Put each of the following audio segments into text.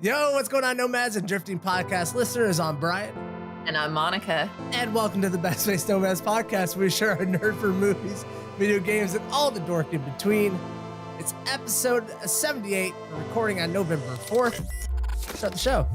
Yo, what's going on, Nomads and Drifting Podcast listeners? I'm Brian. And I'm Monica. And welcome to the Backspace Nomads Podcast. We share a nerd for movies, video games, and all the dork in between. It's episode 78, recording on November 4th. Start the show.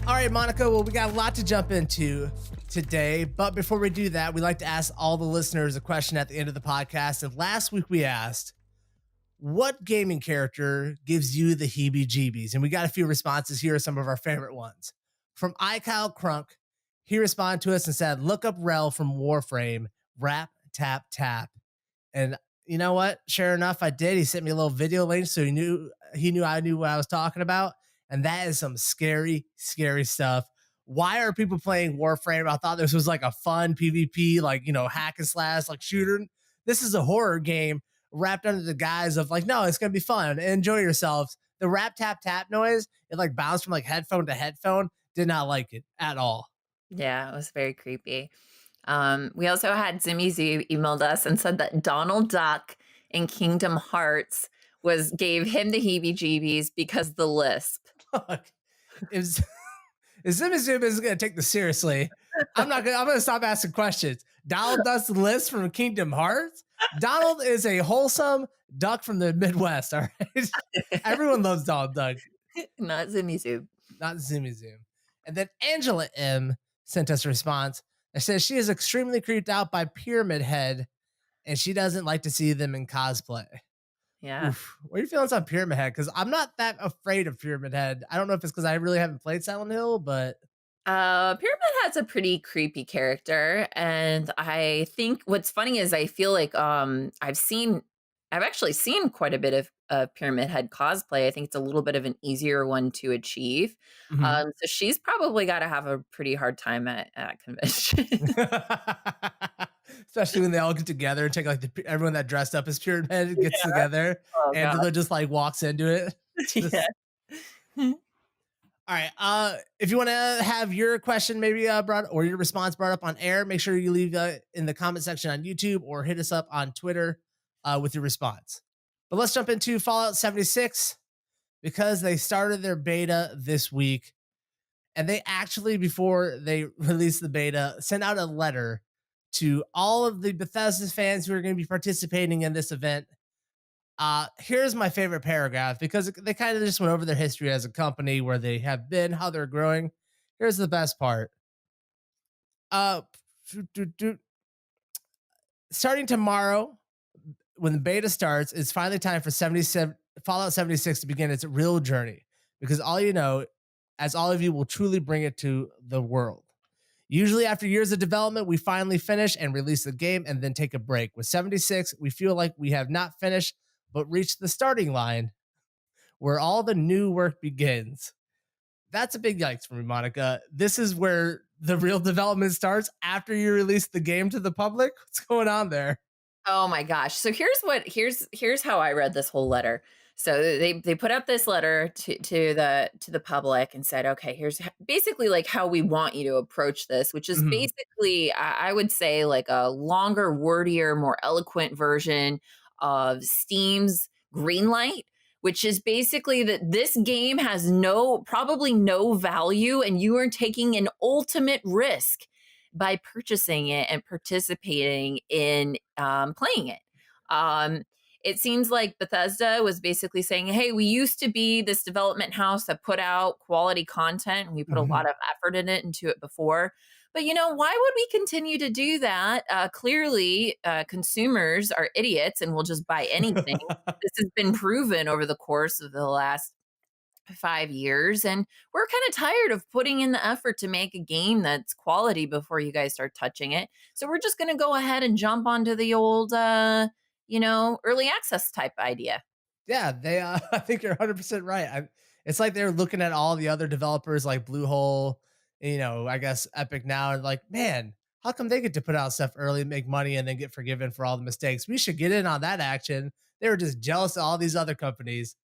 All right, Monica, well, we got a lot to jump into today, but before we do that, we like to ask all the listeners a question at the end of the podcast. And last week we asked, what gaming character gives you the heebie-jeebies? And we got a few responses. Here are some of our favorite ones. From iKyle Crunk, he responded to us and said, look up Rel from Warframe, rap, tap, tap. And you know what? Sure enough, I did. He sent me a little video link, so he knew I knew what I was talking about. And that is some scary, scary stuff. Why are people playing Warframe? I thought this was like a fun PvP, like, hack and slash, like shooter. This is a horror game wrapped under the guise of like, no, it's going to be fun. Enjoy yourselves. The rap, tap, tap noise, it like bounced from like headphone to headphone. Did not like it at all. Yeah, it was very creepy. We also had Zimmy Z emailed us and said that Donald Duck in Kingdom Hearts gave him the heebie-jeebies because the lisp. Look, if Zimmy Zoom isn't going to take this seriously, I'm going to stop asking questions. Donald Duck's list from Kingdom Hearts. Donald is a wholesome duck from the Midwest. All right. Everyone loves Donald Duck. Not Zimmy Zoom. Not Zimmy Zoom. And then Angela M sent us a response that says she is extremely creeped out by Pyramid Head and she doesn't like to see them in cosplay. Yeah. Oof. What are your feelings on Pyramid Head? Because I'm not that afraid of Pyramid Head. I don't know if it's because I really haven't played Silent Hill, but Pyramid Head's a pretty creepy character, and I think what's funny is I feel like I've actually seen quite a bit of Pyramid Head cosplay. I think it's a little bit of an easier one to achieve. Mm-hmm. So she's probably got to have a pretty hard time at convention. Especially when they all get together and take like everyone that dressed up as Pyramid Head gets together. Oh, Angela just like walks into it. Yeah. All right. If you want to have your question maybe brought or your response brought up on air, make sure you leave in the comment section on YouTube or hit us up on Twitter with your response. But let's jump into Fallout 76 because they started their beta this week. And they actually, before they released the beta, sent out a letter to all of the Bethesda fans who are going to be participating in this event. Here's my favorite paragraph because they kind of just went over their history as a company, where they have been, how they're growing. Here's the best part. Starting tomorrow, when the beta starts, it's finally time for Fallout 76 to begin its real journey, because all you know, as all of you will truly bring it to the world. Usually after years of development, we finally finish and release the game and then take a break. With 76, we feel like we have not finished, but reached the starting line where all the new work begins. That's a big yikes for me, Monica. This is where the real development starts after you release the game to the public. What's going on there? Oh my gosh. So here's how I read this whole letter. So they put out this letter to the public and said, okay, here's basically like how we want you to approach this, which is basically, I would say, like a longer, wordier, more eloquent version of Steam's Greenlight, which is basically that this game has probably no value, and you are taking an ultimate risk by purchasing it and participating in playing it. It seems like Bethesda was basically saying, hey, we used to be this development house that put out quality content, and we put a lot of effort into it before. But, why would we continue to do that? Clearly, consumers are idiots and will just buy anything. This has been proven over the course of the last 5 years. And we're kind of tired of putting in the effort to make a game that's quality before you guys start touching it. So we're just going to go ahead and jump onto the old early access type idea. Yeah, they. I think you're 100% right. It's like they're looking at all the other developers like Bluehole, I guess Epic now, and like, man, how come they get to put out stuff early and make money and then get forgiven for all the mistakes? We should get in on that action. They were just jealous of all these other companies.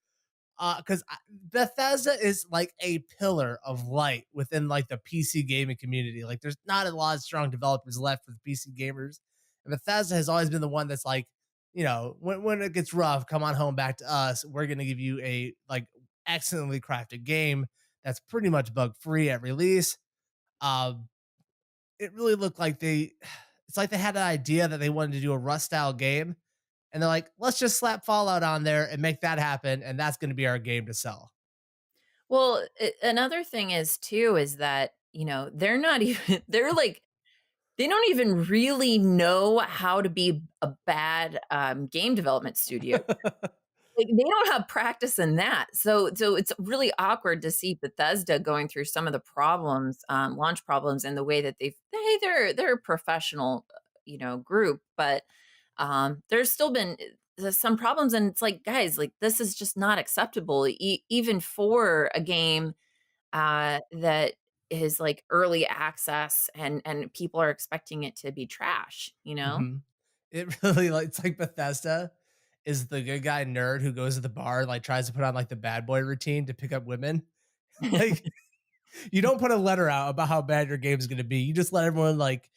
Because Bethesda is like a pillar of light within like the PC gaming community. Like there's not a lot of strong developers left for the PC gamers. And Bethesda has always been the one that's like when it gets rough, come on home back to us. We're gonna give you a like excellently crafted game that's pretty much bug free at release. Um, it really looked like it's like they had an idea that they wanted to do a Rust style game, and they're like, let's just slap Fallout on there and make that happen, and that's gonna be our game to sell. Well, another thing is too is that, they're not even they're like they don't even really know how to be a bad, game development studio. Like, they don't have practice in that. So it's really awkward to see Bethesda going through some of the problems, launch problems and the way that they're a professional, group, but, there's still been, some problems, and it's like, guys, like, this is just not acceptable even for a game, that is, like, early access and people are expecting it to be trash, you know? Mhm. It really like it's like Bethesda is the good guy nerd who goes to the bar and like tries to put on like the bad boy routine to pick up women. Like you don't put a letter out about how bad your game is going to be. You just let everyone like,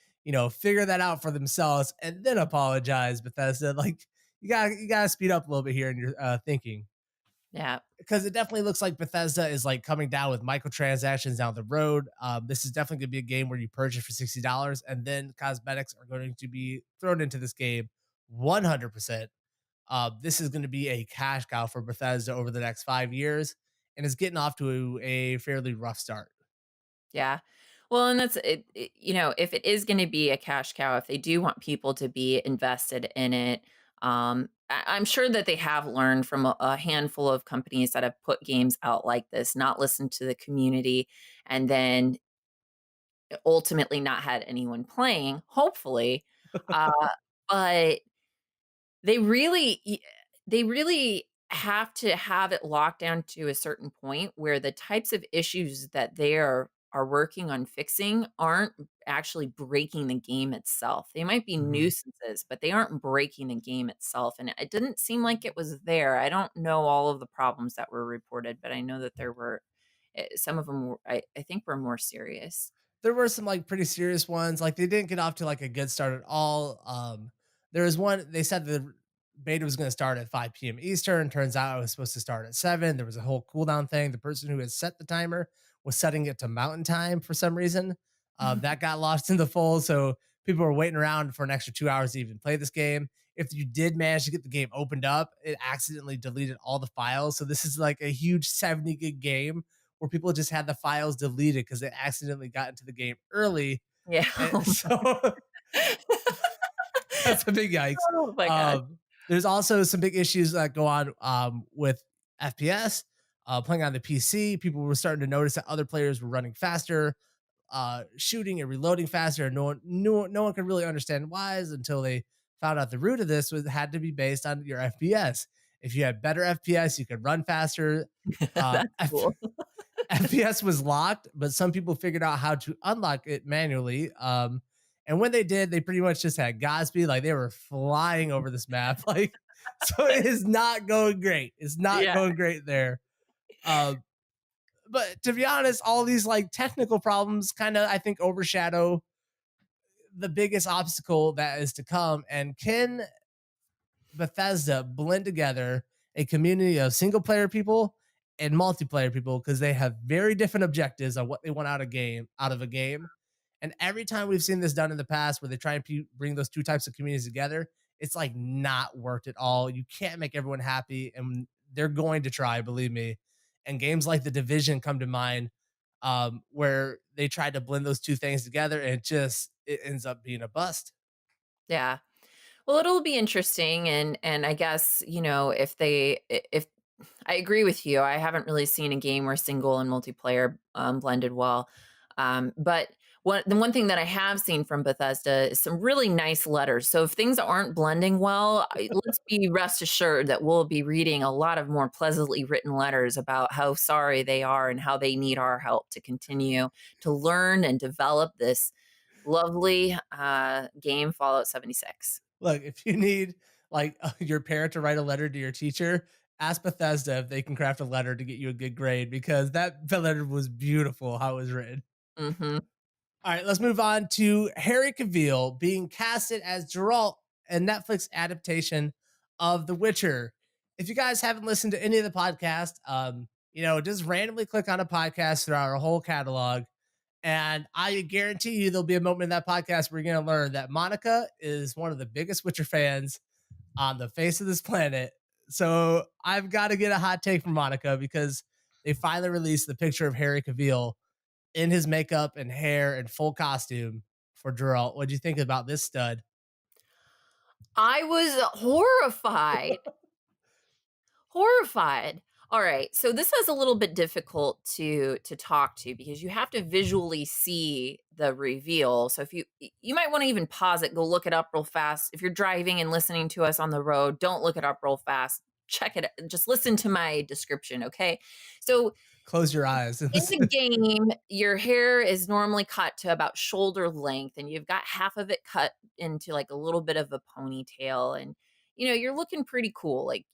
figure that out for themselves and then apologize, Bethesda. Like you got to speed up a little bit here in your thinking, Yeah. because it definitely looks like Bethesda is like coming down with microtransactions down the road. This is definitely going to be a game where you purchase for $60 and then cosmetics are going to be thrown into this game 100%. This is going to be a cash cow for Bethesda over the next 5 years, and it's getting off to a fairly rough start. Yeah. Well, and that's if it is going to be a cash cow, if they do want people to be invested in it, I'm sure that they have learned from a handful of companies that have put games out like this, not listened to the community, and then ultimately not had anyone playing, hopefully. Uh, but they really they really have to have it locked down to a certain point where the types of issues that they are working on fixing aren't actually breaking the game itself. They might be Mhm. nuisances, but they aren't breaking the game itself, and it didn't seem like it was there. I don't know all of the problems that were reported, but I know that there were, some of them were, I think were more serious. There were some like pretty serious ones. Like they didn't get off to like a good start at all. There was one they said the beta was going to start at 5 p.m. Eastern. Turns out it was supposed to start at 7. There was a whole cooldown thing. The person who had set the timer was setting it to mountain time for some reason. That got lost in the fold. So people were waiting around for an extra 2 hours to even play this game. If you did manage to get the game opened up, it accidentally deleted all the files. So this is like a huge 70 gig game where people just had the files deleted because they accidentally got into the game early. Yeah. And so that's a big yikes. Oh my god. There's also some big issues that go on with FPS. Playing on the PC, people were starting to notice that other players were running faster, shooting and reloading faster, and no one could really understand why until they found out the root of this was had to be based on your FPS. If you had better FPS, you could run faster. That's cool. FPS was locked, but some people figured out how to unlock it manually. And when they did, they pretty much just had Godspeed, like they were flying over this map. Like, so it is not going great. It's not Yeah. going great there. Uh, but to be honest, all these like technical problems kind of I think overshadow the biggest obstacle that is to come. And can Bethesda blend together a community of single player people and multiplayer people because they have very different objectives on what they want out of a game. And every time we've seen this done in the past where they try and bring those two types of communities together, it's like not worked at all. You can't make everyone happy, and they're going to try, believe me. And games like The Division come to mind, where they tried to blend those two things together, and it ends up being a bust. Yeah. Well, it'll be interesting, and I guess, if I agree with you. I haven't really seen a game where single and multiplayer, blended well. But the one thing that I have seen from Bethesda is some really nice letters. So if things aren't blending well, let's be rest assured that we'll be reading a lot of more pleasantly written letters about how sorry they are and how they need our help to continue to learn and develop this lovely, game, Fallout 76. Look, if you need like your parent to write a letter to your teacher, ask Bethesda if they can craft a letter to get you a good grade because that letter was beautiful how it was written. Mhm. All right, let's move on to Harry Cavill being casted as Geralt, a Netflix adaptation of The Witcher. If you guys haven't listened to any of the podcast, just randomly click on a podcast throughout our whole catalog. And I guarantee you there'll be a moment in that podcast where you're going to learn that Monica is one of the biggest Witcher fans on the face of this planet. So I've got to get a hot take from Monica because they finally released the picture of Henry Cavill in his makeup and hair and full costume for Geralt. What do you think about this stud? I was horrified. Horrified. All right. So this was a little bit difficult to talk to because you have to visually see the reveal. So if you might want to even pause it, go look it up real fast. If you're driving and listening to us on the road, don't look it up real fast. Check it. Just listen to my description, okay? So close your eyes. In the game, your hair is normally cut to about shoulder length, and you've got half of it cut into like a little bit of a ponytail, and you're looking pretty cool. Like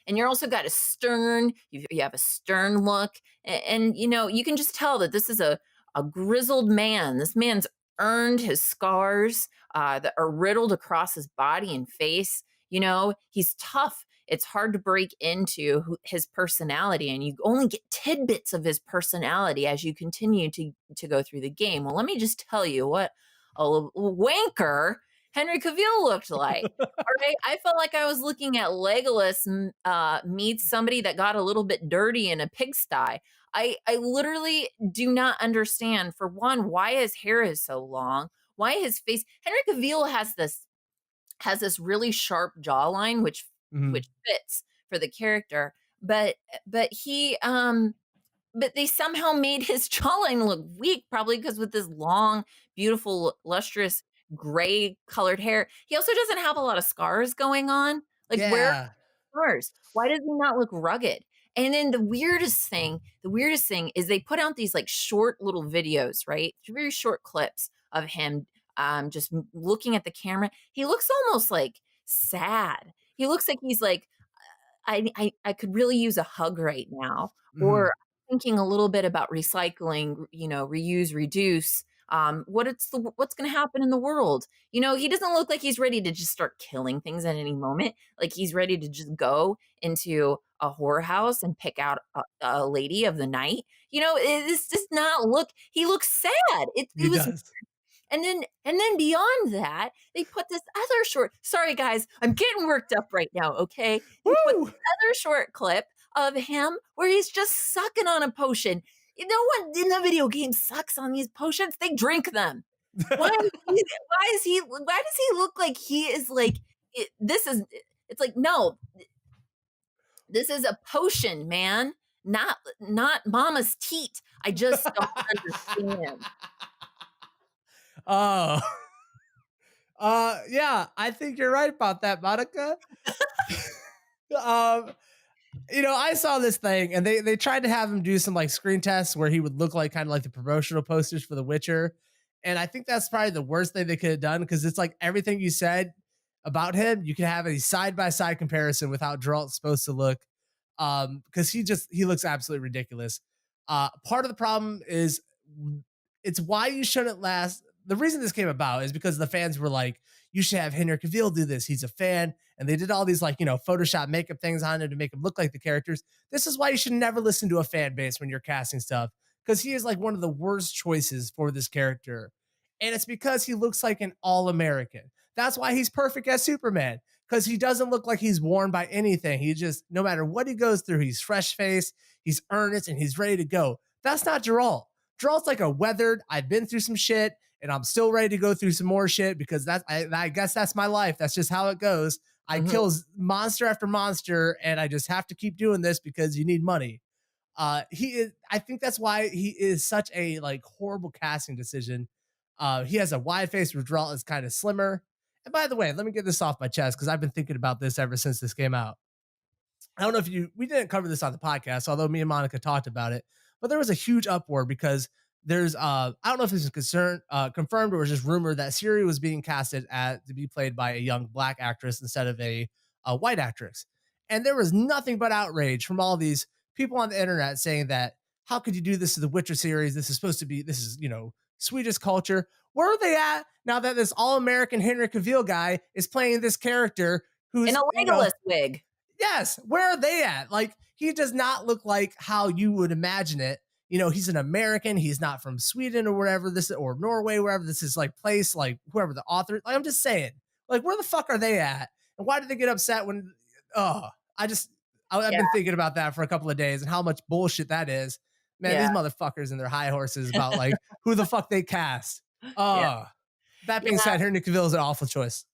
and you're also got a stern. You have a stern look, and you can just tell that this is a grizzled man. This man's earned his scars that are riddled across his body and face. He's tough. It's hard to break into his personality, and you only get tidbits of his personality as you continue to go through the game. Well, let me just tell you what a wanker Henry Cavill looked like. All right, I felt like I was looking at Legolas meets somebody that got a little bit dirty in a pigsty. I literally do not understand, for one, why his hair is so long, why his face. Henry Cavill has this really sharp jawline, which fits for the character, but they somehow made his jawline look weak, probably because with this long, beautiful, lustrous gray colored hair, he also doesn't have a lot of scars going on. Like, where are the scars? Why does he not look rugged? And then the weirdest thing is they put out these like short little videos, right? Very short clips of him just looking at the camera. He looks almost like sad. He looks like he's like, I could really use a hug right now. Or thinking a little bit about recycling, reuse, reduce. What's going to happen in the world? He doesn't look like he's ready to just start killing things at any moment. Like he's ready to just go into a whorehouse and pick out a lady of the night. This does not look. He looks sad. It was. Does. And then beyond that, they put this other short. Sorry, guys, I'm getting worked up right now. Okay, they put this other short clip of him where he's just sucking on a potion. No one in the video game sucks on these potions; they drink them. Why does he look like he is like? It's like, no, this is a potion, man, not mama's teat. I just don't understand. Oh, yeah, I think you're right about that, Monica. I saw this thing and they tried to have him do some like screen tests where he would look like kind of like the promotional posters for The Witcher. And I think that's probably the worst thing they could have done because it's like everything you said about him, you can have a side-by-side comparison with how Geralt's supposed to look. Because he looks absolutely ridiculous. Part of the problem is it's why you shouldn't last. The reason this came about is because the fans were like, you should have Henry Cavill do this. He's a fan. And they did all these like, Photoshop makeup things on him to make him look like the characters. This is why you should never listen to a fan base when you're casting stuff. Because he is like one of the worst choices for this character. And it's because he looks like an all-American. That's why he's perfect as Superman. Because he doesn't look like he's worn by anything. He just, no matter what he goes through, he's fresh-faced, he's earnest, and he's ready to go. That's not Geralt. Geralt's like a weathered, I've been through some shit, and I'm still ready to go through some more shit because I guess that's my life. That's just how it goes. I kill monster after monster, and I just have to keep doing this because you need money. I think that's why he is such a like horrible casting decision. He has a wide face where Geralt is kind of slimmer. And by the way, let me get this off my chest because I've been thinking about this ever since this came out. I don't know if we didn't cover this on the podcast, although me and Monica talked about it, but there was a huge uproar because there's I don't know if this is confirmed or was just rumored that Siri was being casted to be played by a young black actress instead of a white actress. And there was nothing but outrage from all these people on the internet saying that, how could you do this to the Witcher series? This is Swedish culture. Where are they at now that this all-American Henry Cavill guy is playing this character In who's, a Legolas wig. yes, where are they at? Like, he does not look like how you would imagine it. He's an American. He's not from Sweden or wherever this or Norway, wherever this is like place, like whoever the author. Like, I'm just saying, like, where the fuck are they at? And why did they get upset when? Oh, I've Yeah, been thinking about that for a couple of days and how much bullshit that is. Man, yeah, these motherfuckers and their high horses about like who the fuck they cast. yeah, Oh, that being yeah. said, Henry Cavill is an awful choice.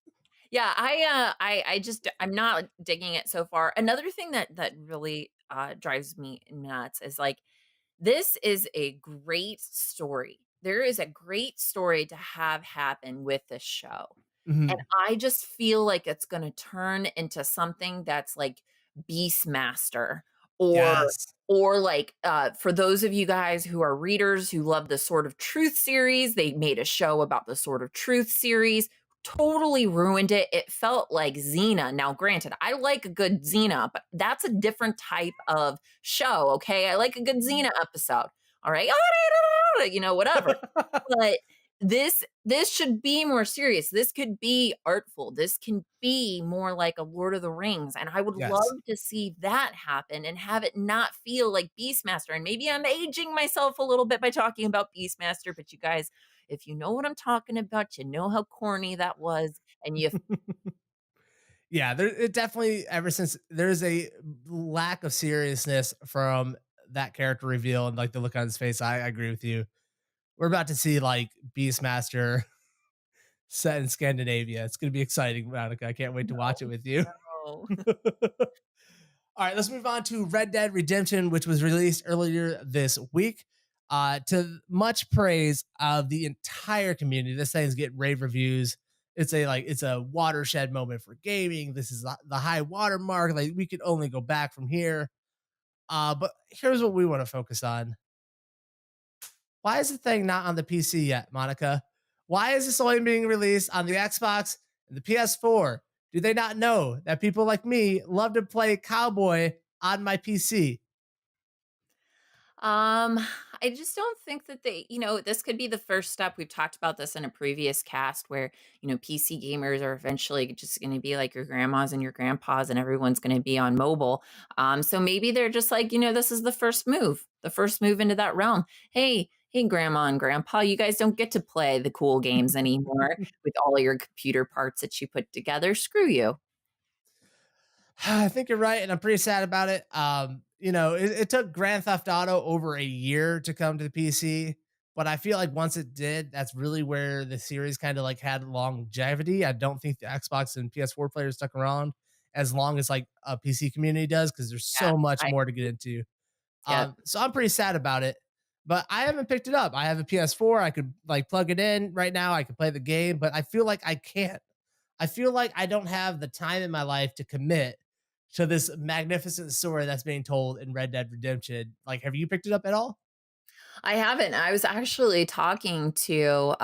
Yeah, I just I'm not digging it so far. Another thing that really drives me nuts is like this is a great story. There is a great story to have happen with this show. And Mhm. I just feel like it's going to turn into something that's like Beastmaster or Yes. like for those of you guys who are readers who love the Sword of Truth series, they made a show about the Sword of Truth series. Totally ruined it. It felt like Xena. Now, granted, I like a good Xena, but that's a different type of show. Okay, I like a good Xena episode. All right, whatever. But this should be more serious. This could be artful. This can be more like a Lord of the Rings, and I would love Yes. to see that happen and have it not feel like Beastmaster. And maybe I'm aging myself a little bit by talking about Beastmaster, but you guys, if you know what I'm talking about, you know how corny that was, and you Yeah, it definitely ever since there's a lack of seriousness from that character reveal and like the look on his face. I agree with you. We're about to see like Beastmaster set in Scandinavia. It's gonna be exciting, Monica. I can't wait to watch it with you. know. All right, let's move on to Red Dead Redemption, which was released earlier this week. To much praise of the entire community, this thing's getting rave reviews. It's a watershed moment for gaming. This is the high water mark. Like, we could only go back from here. But here's what we want to focus on. Why is the thing not on the PC yet, Monica? Why is this only being released on the Xbox and the PS4? Do they not know that people like me love to play cowboy on my PC? Um, I just don't think that this could be the first step. We've talked about this in a previous cast where, PC gamers are eventually just going to be like your grandmas and your grandpas and everyone's going to be on mobile. So maybe they're just like, this is the first move into that realm. Hey, grandma and grandpa, you guys don't get to play the cool games anymore with all of your computer parts that you put together. Screw you. I think you're right, and I'm pretty sad about it. It took Grand Theft Auto over a year to come to the PC, but I feel like once it did, that's really where the series kind of like had longevity. I don't think the Xbox and PS4 players stuck around as long as like a PC community does because there's Yeah, so much I more to get into. yeah. So I'm pretty sad about it, but I haven't picked it up. I have a PS4. I could like plug it in right now. I could play the game, but I feel like I can't. I feel like I don't have the time in my life to commit to this magnificent story that's being told in Red Dead Redemption. Like, have you picked it up at all? I haven't. I was actually talking to,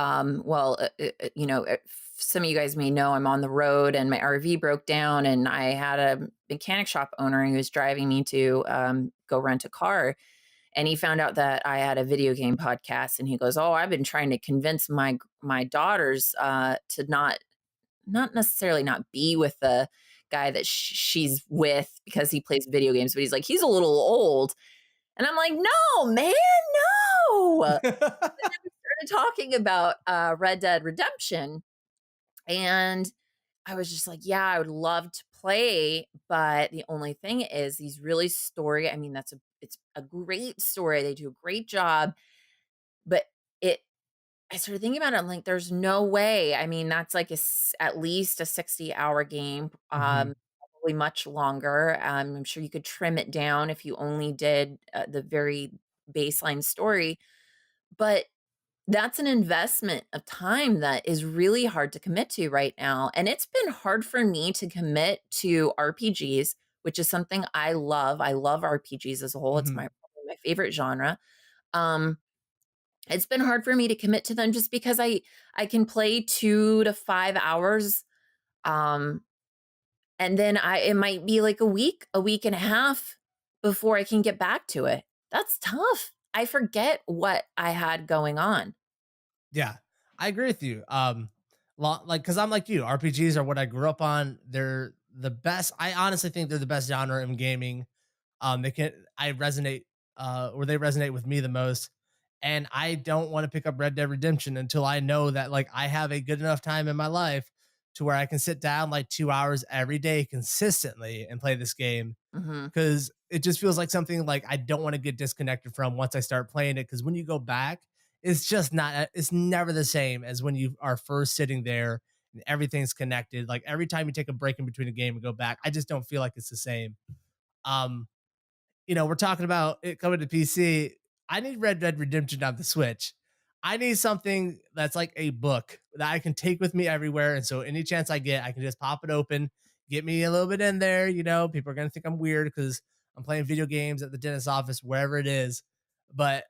some of you guys may know I'm on the road and my RV broke down, and I had a mechanic shop owner who was driving me to go rent a car. And he found out that I had a video game podcast, and he goes, "Oh, I've been trying to convince my daughters to not necessarily not be with the guy that she's with because he plays video games, but he's like he's a little old." And I'm like, "No, man, no." We started talking about Red Dead Redemption, and I was just like, "Yeah, I would love to play, but the only thing is these really story. I mean, it's a great story. They do a great job, but it." I started thinking about it. I'm like, "There's no way. I mean, that's like at least a 60-hour game, Mhm. probably much longer. I'm sure you could trim it down if you only did the very baseline story, but." That's an investment of time that is really hard to commit to right now, and it's been hard for me to commit to RPGs, which is something I love. I love RPGs as a whole. It's Mhm. probably my favorite genre. Um, it's been hard for me to commit to them just because I can play 2 to 5 hours, um, and then it might be like a week and a half before I can get back to it. That's tough. I forget what I had going on. Yeah, I agree with you. Like, because I'm like you, RPGs are what I grew up on. the best. I honestly think they're the best genre in gaming. They can I resonate or they resonate with me the most. And I don't want to pick up Red Dead Redemption until I know that like I have a good enough time in my life to where I can sit down like 2 hours every day consistently and play this game, Hmm. because it just feels like something like I don't want to get disconnected from once I start playing it. Because when you go back, it's just not, it's never the same as when you are first sitting there and everything's connected. Like every time you take a break in between a game and go back, I just don't feel like it's the same. Um, we're talking about it coming to PC. I need Red Dead Redemption on the Switch. I need something that's like a book that I can take with me everywhere. And so any chance I get, I can just pop it open, get me a little bit in there. People are going to think I'm weird because I'm playing video games at the dentist's office, wherever it is. But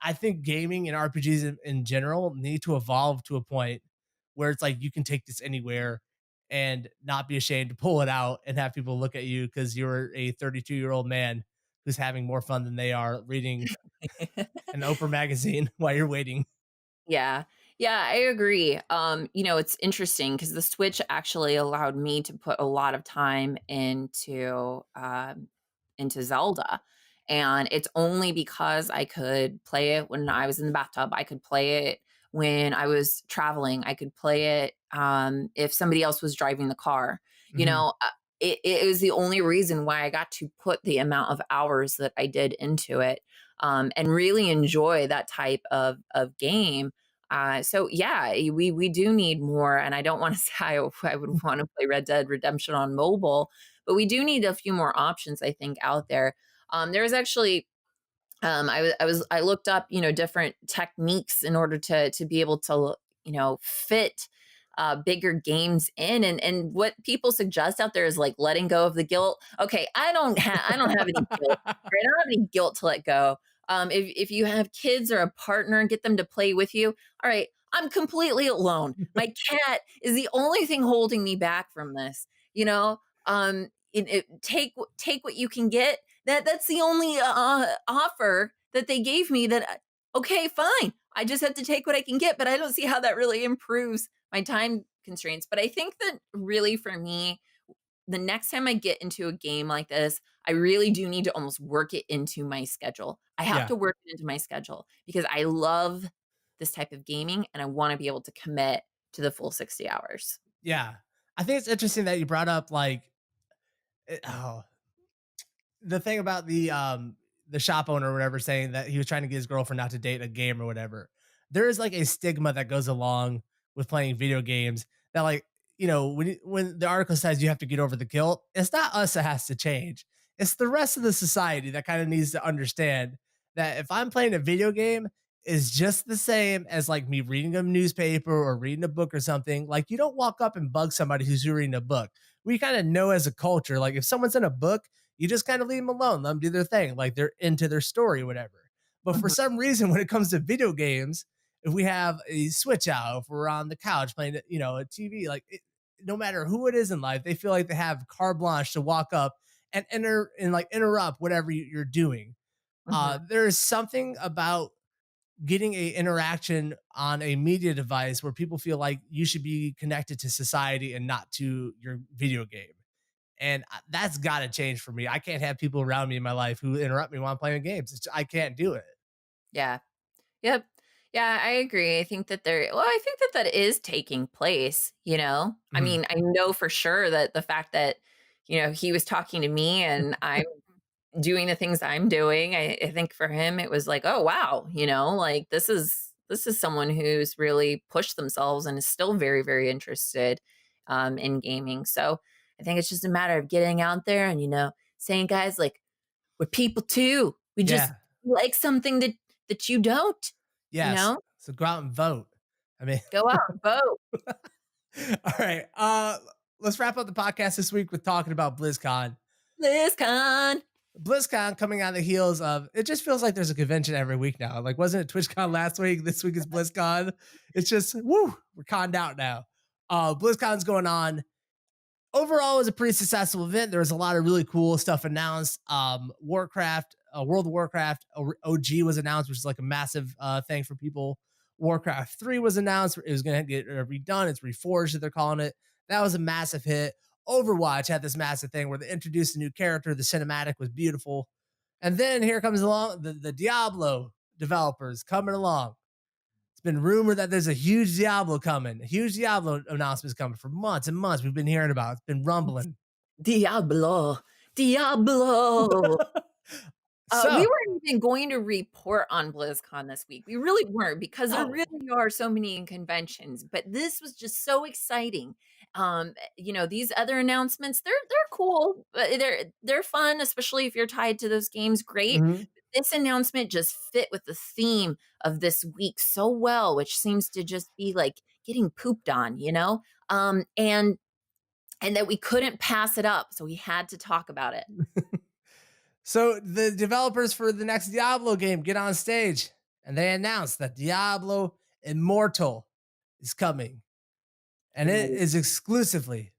I think gaming and RPGs in general need to evolve to a point where it's like you can take this anywhere and not be ashamed to pull it out and have people look at you because you're a 32-year-old man who's having more fun than they are reading an Oprah magazine while you're waiting. Yeah. Yeah, I agree. It's interesting because the Switch actually allowed me to put a lot of time into Zelda. And it's only because I could play it when I was in the bathtub. I could play it when I was traveling. I could play it if somebody else was driving the car. You Mhm. know, it was the only reason why I got to put the amount of hours that I did into it, and really enjoy that type of game. So yeah, we do need more, and I don't want to say I would want to play Red Dead Redemption on mobile, but we do need a few more options, I think, out there. There was actually I looked up, different techniques in order to be able to, fit bigger games in, and what people suggest out there is like letting go of the guilt. Okay, I don't have any guilt. Right? I don't have any guilt to let go. If you have kids or a partner and get them to play with you, all right, I'm completely alone. My cat is the only thing holding me back from this. You know, take what you can get. That's the only offer that they gave me. Okay, fine. I just have to take what I can get, but I don't see how that really improves my time constraints. But I think that really for me, the next time I get into a game like this, I really do need to almost work it into my schedule. I have Yeah. to work it into my schedule because I love this type of gaming and I want to be able to commit to the full 60 hours. Yeah. I think it's interesting that you brought up like oh, the thing about the shop owner or whatever saying that he was trying to get his girlfriend not to date a game or whatever. There is like a stigma that goes along with playing video games that like, when the article says you have to get over the guilt, it's not us that has to change. It's the rest of the society that kind of needs to understand that if I'm playing a video game is just the same as like me reading a newspaper or reading a book or something. Like you don't walk up and bug somebody who's reading a book. We kind of know as a culture, like if someone's in a book, you just kind of leave them alone, let them do their thing, like they're into their story, whatever. But for Mhm. some reason, when it comes to video games, if we have a switch out, if we're on the couch playing, a TV, like no matter who it is in life, they feel like they have carte blanche to walk up and enter and like interrupt whatever you're doing. Mhm. There is something about getting a interaction on a media device where people feel like you should be connected to society and not to your video game. And that's got to change for me. I can't have people around me in my life who interrupt me while I'm playing games. I can't do it. Yeah. Yep. Yeah, I agree. I think that I think that that is taking place. I Mhm. mean, I know for sure that the fact that, he was talking to me and I'm doing the things I'm doing, I think for him it was like, oh wow, like this is someone who's really pushed themselves and is still very, very interested in gaming. So I think it's just a matter of getting out there and, saying, guys, like we're people too. We just Yeah. like something that you don't, you Yes. know? So go out and vote. I mean, Go out and vote. all right. Let's wrap up the podcast this week with talking about BlizzCon. BlizzCon. BlizzCon coming on the heels of it just feels like there's a convention every week now. Like, wasn't it TwitchCon last week? This week is BlizzCon. It's just woo, we're conned out now. BlizzCon's going on. Overall, it was a pretty successful event. There was a lot of really cool stuff announced. Warcraft, World of Warcraft OG was announced, which is like a massive thing for people. Warcraft 3 was announced. It was going to get redone. It's Reforged that they're calling it. That was a massive hit. Overwatch had this massive thing where they introduced a new character. The cinematic was beautiful. And then here comes along the Diablo developers coming along. It's been rumored that there's a huge Diablo coming, a huge Diablo announcement is coming for months and months. We've been hearing about it. It's been rumbling. Diablo. So, We weren't even going to report on BlizzCon this week. We really weren't because there no. really are so many conventions, but this was just so exciting. These other announcements, they're cool. They're fun, especially if you're tied to those games, great. Mhm. This announcement just fit with the theme of this week so well, which seems to just be like getting pooped on, and that we couldn't pass it up, so we had to talk about it. So the developers for the next Diablo game get on stage and they announce that Diablo Immortal is coming. And it is exclusively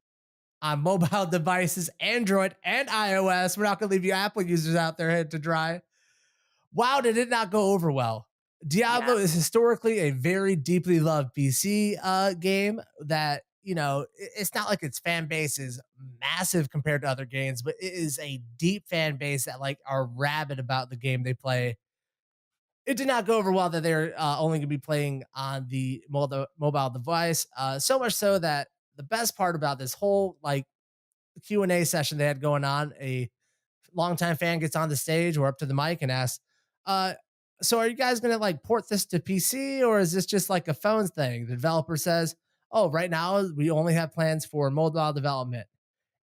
on mobile devices, Android and iOS. We're not going to leave you Apple users out there to dry. Wow, did it not go over well? Diablo Yeah. is historically a very deeply loved PC game that, it's not like its fan base is massive compared to other games, but it is a deep fan base that like are rabid about the game they play. It did not go over well that they're only going to be playing on the mobile device. So much so that the best part about this whole like Q&A session they had going on, a longtime fan gets on the stage or up to the mic and asks, uh, so are you guys going to like port this to PC or is this just like a phone thing? The developer says, oh, right now we only have plans for mobile development.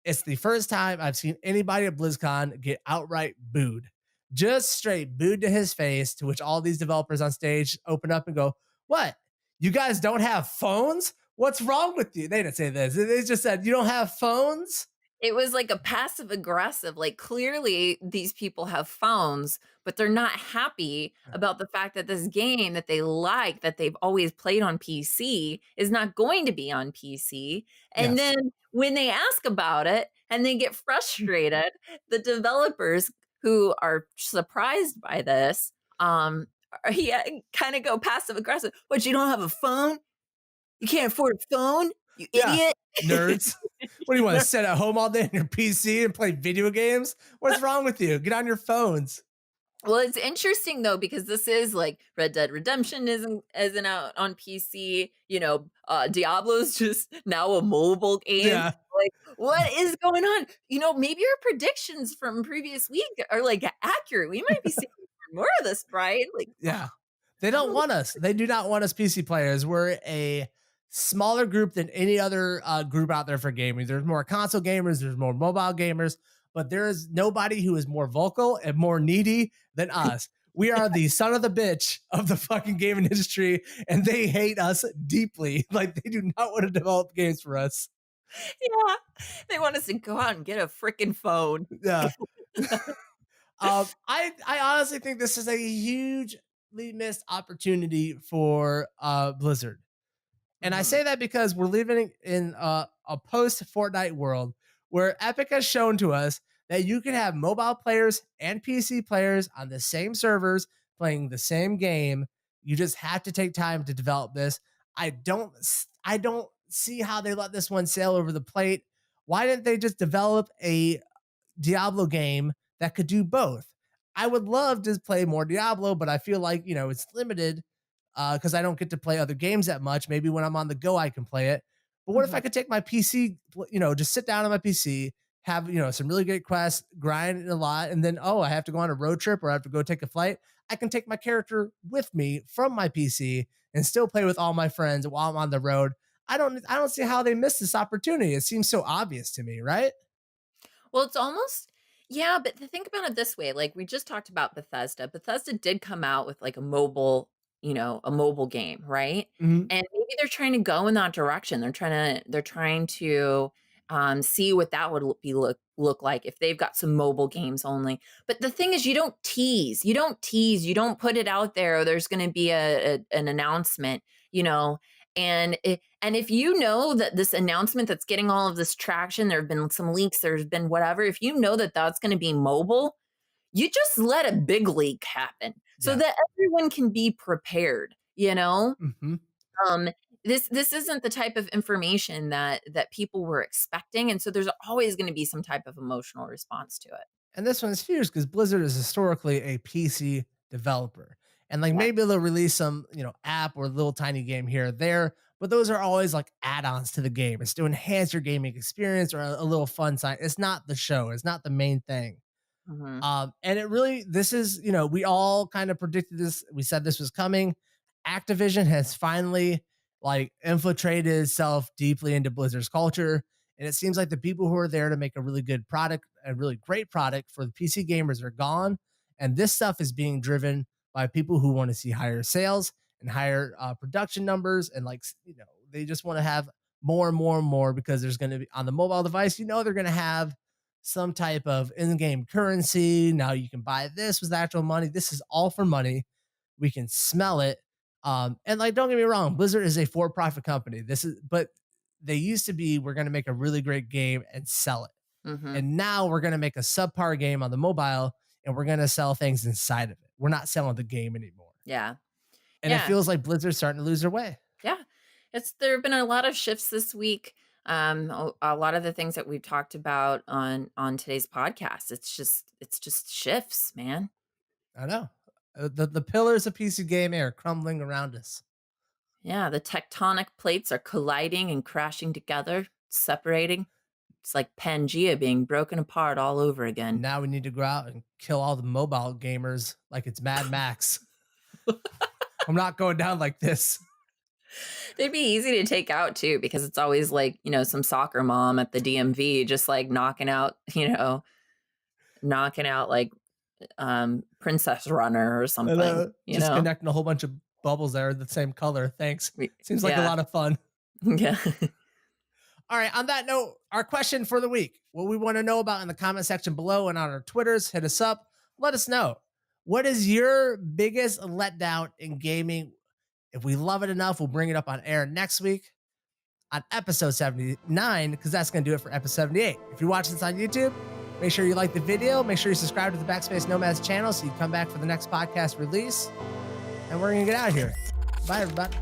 It's the first time I've seen anybody at BlizzCon get outright booed, just straight booed to his face, to which all these developers on stage open up and go, what? You guys don't have phones? What's wrong with you? They didn't say this. They just said, you don't have phones? It was like a passive aggressive, like clearly these people have phones, but they're not happy about the fact that this game that they like, that they've always played on PC, is not going to be on PC. And Yes. then when they ask about it and they get frustrated, the developers who are surprised by this, yeah, kind of go passive aggressive. What, you don't have a phone? You can't afford a phone? You Yeah. idiot. Nerds. What do you want to sit at home all day on your PC and play video games? What's wrong with you? Get on your phones. Well, it's interesting though because this is like Red Dead Redemption isn't out on PC. Diablo's just now a mobile game. Yeah. Like, what is going on? Maybe our predictions from previous week are like accurate. We might be seeing more of this, right? Like, Yeah. They don't want us. They do not want us PC players. We're a smaller group than any other group out there for gaming. There's more console gamers, there's more mobile gamers, but there is nobody who is more vocal and more needy than us. We are the son of the bitch of the fucking gaming industry, and they hate us deeply. Like they do not want to develop games for us. yeah, they want us to go out and get a freaking phone. Yeah. I honestly think this is a hugely missed opportunity for Blizzard. And I Mhm. say that because we're living in a post Fortnite world where Epic has shown to us that you can have mobile players and PC players on the same servers playing the same game. You just have to take time to develop this. I don't see how they let this one sail over the plate. Why didn't they just develop a Diablo game that could do both? I would love to play more Diablo, but I feel like, it's limited because I don't get to play other games that much. Maybe when I'm on the go, I can play it. But what if I Mhm. could take my PC, just sit down on my PC, have, some really great quests, grind a lot, and then, I have to go on a road trip or I have to go take a flight. I can take my character with me from my PC and still play with all my friends while I'm on the road. I don't see how they missed this opportunity. It seems so obvious to me, right? Well, it's almost yeah, but to think about it this way, like we just talked about Bethesda. Bethesda did come out with like a mobile game, right? Mhm. And maybe they're trying to go in that direction. They're trying to see what that would look like if they've got some mobile games only. But the thing is, you don't tease, you don't put it out there. Or there's going to be an announcement, you know, and if you know that this announcement that's getting all of this traction, there have been some leaks, there's been whatever, if you know that that's going to be mobile, you just let a big leak happen so Yeah. that everyone can be prepared, you know? Mhm. Um, this isn't the type of information that people were expecting, and so there's always going to be some type of emotional response to it. And this one's huge because Blizzard is historically a PC developer. And like Yeah. maybe they'll release some, app or little tiny game here or there, but those are always like add-ons to the game. It's to enhance your gaming experience or a little fun side. It's not the show, it's not the main thing. Hmm. And it really, this is, we all kind of predicted this. We said this was coming. Activision has finally like infiltrated itself deeply into Blizzard's culture. And it seems like the people who are there to make a really good product, a really great product for the PC gamers are gone. And this stuff is being driven by people who want to see higher sales and higher production numbers. And like, they just want to have more and more and more because there's going to be on the mobile device, they're going to have some type of in-game currency. Now you can buy this with actual money. This is all for money. We can smell it. And like, don't get me wrong, Blizzard is a for-profit company. But they used to be, we're going to make a really great game and sell it. Hmm. And now we're going to make a subpar game on the mobile and we're going to sell things inside of it. We're not selling the game anymore. Yeah. And it feels like Blizzard's starting to lose their way. Yeah. There have been a lot of shifts this week. A lot of the things that we've talked about on today's podcast, it's just shifts, man. I know. The pillars of PC gaming are crumbling around us. Yeah, the tectonic plates are colliding and crashing together, separating. It's like Pangea being broken apart all over again. Now we need to go out and kill all the mobile gamers like it's Mad Max. I'm not going down like this. They'd be easy to take out too, because it's always like, some soccer mom at the DMV just like knocking out like Princess Runner or something. Just connecting a whole bunch of bubbles that are the same color. Thanks. Seems like a lot of fun. Yeah. All right. On that note, our question for the week, what we want to know about in the comment section below and on our Twitters, hit us up. Let us know. What is your biggest letdown in gaming? If we love it enough, we'll bring it up on air next week on episode 79, because that's going to do it for episode 78. If you're watching this on YouTube, make sure you like the video. Make sure you subscribe to the Backspace Nomads channel so you come back for the next podcast release. And we're going to get out of here. Bye, everybody.